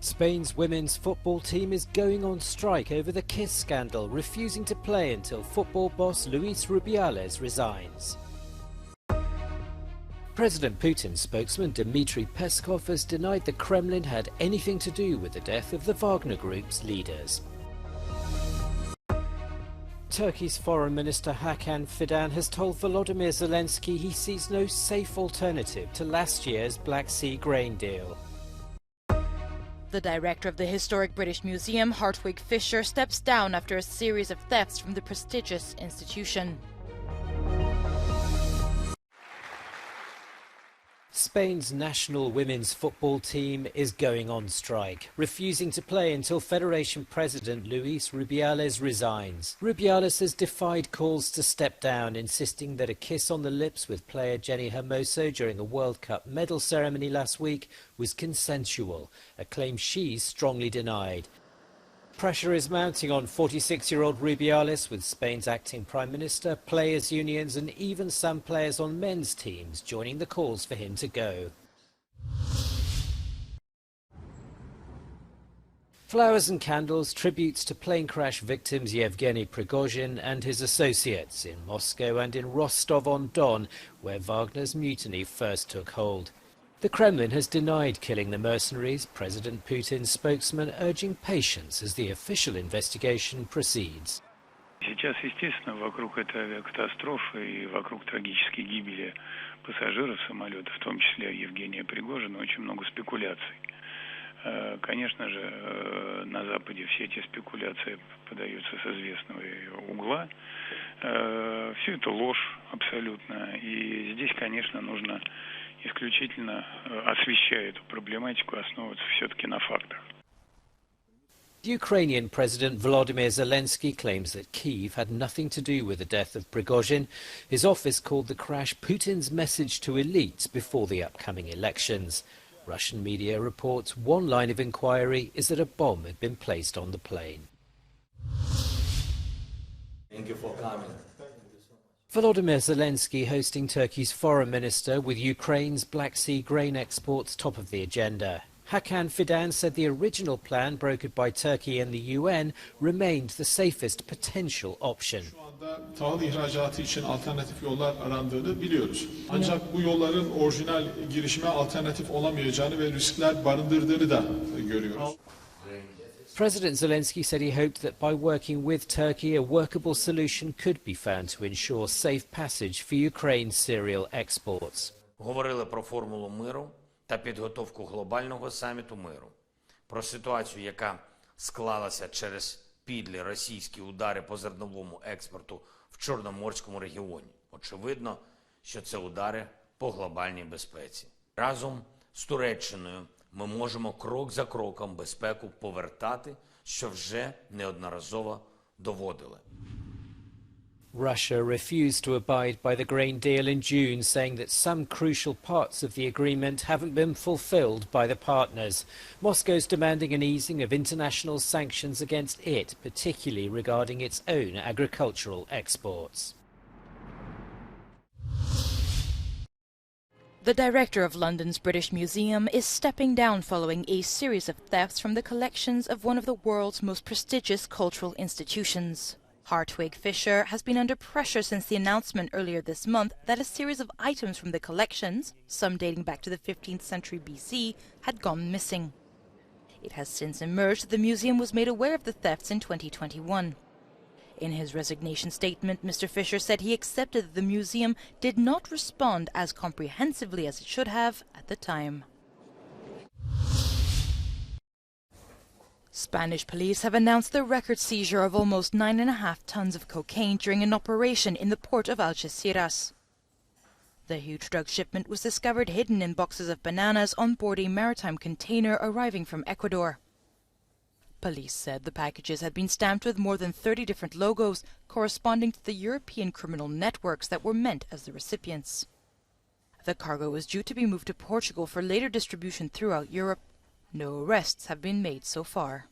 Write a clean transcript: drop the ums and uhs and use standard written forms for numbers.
Spain's women's football team is going on strike over the kiss scandal, refusing to play until football boss Luis Rubiales resigns. President Putin's spokesman Dmitry Peskov has denied the Kremlin had anything to do with the death of the Wagner Group's leaders. Turkey's Foreign Minister Hakan Fidan has told Volodymyr Zelensky he sees no safe alternative to last year's Black Sea grain deal. The director of the historic British Museum, Hartwig Fisher, steps down after a series of thefts from the prestigious institution. Spain's national women's football team is going on strike, refusing to play until Federation President Luis Rubiales resigns. Rubiales has defied calls to step down, insisting that a kiss on the lips with player Jenny Hermoso during a World Cup medal ceremony last week was consensual, a claim she's strongly denied. Pressure is mounting on 46-year-old Rubiales, with Spain's acting Prime Minister, players' unions and even some players on men's teams joining the calls for him to go. Flowers and candles, tributes to plane crash victims Yevgeny Prigozhin and his associates in Moscow and in Rostov-on-Don, where Wagner's mutiny first took hold. The Kremlin has denied killing the mercenaries, President Putin's spokesman urging patience as the official investigation proceeds. Сейчас, естественно, вокруг этой авиакатастрофы и вокруг трагической гибели пассажиров самолета, в том числе Евгения Пригожина, очень много спекуляций. Конечно же, на Западе все эти спекуляции подаются с известного угла. Все это ложь абсолютно. И здесь, конечно, нужно исключительно, освещая эту проблематику, основываться все-таки на фактах. Ukrainian President Volodymyr Zelensky claims that Kyiv had nothing to do with the death of Prigozhin. His office called the crash Putin's message to elites before the upcoming elections. Russian media reports one line of inquiry is that a bomb had been placed on the plane. Thank you for coming. Volodymyr Zelensky hosting Turkey's foreign minister, with Ukraine's Black Sea grain exports top of the agenda. Hakan Fidan said the original plan brokered by Turkey and the UN remained the safest potential option. Tahıl ihracatı için alternatif yollar arandığını biliyoruz. Ancak bu yolların orijinal girişime alternatif olamayacağını ve riskler barındırdığını da görüyoruz. President Zelensky said he hoped that by working with Turkey, a workable solution could be found to ensure safe passage for Ukraine's cereal exports. Говорили про формулу миру та підготовку глобального саміту миру. Про ситуацію, яка склалася через підлі російські удари по зерновому експорту в Чорноморському регіоні. Очевидно, що це удари по глобальній безпеці. Разом з Туреччиною ми можемо крок за кроком безпеку повертати, що вже неодноразово доводили. Russia refused to abide by the grain deal in June, saying that some crucial parts of the agreement haven't been fulfilled by the partners. Moscow's demanding an easing of international sanctions against it, particularly regarding its own agricultural exports. The director of London's British Museum is stepping down following a series of thefts from the collections of one of the world's most prestigious cultural institutions. Hartwig Fisher has been under pressure since the announcement earlier this month that a series of items from the collections, some dating back to the 15th century BC, had gone missing. It has since emerged that the museum was made aware of the thefts in 2021. In his resignation statement, Mr. Fisher said he accepted that the museum did not respond as comprehensively as it should have at the time. Spanish police have announced the record seizure of almost 9.5 tons of cocaine during an operation in the port of Algeciras. The huge drug shipment was discovered hidden in boxes of bananas on board a maritime container arriving from Ecuador. Police said the packages had been stamped with more than 30 different logos corresponding to the European criminal networks that were meant as the recipients. The cargo was due to be moved to Portugal for later distribution throughout Europe. No arrests have been made so far.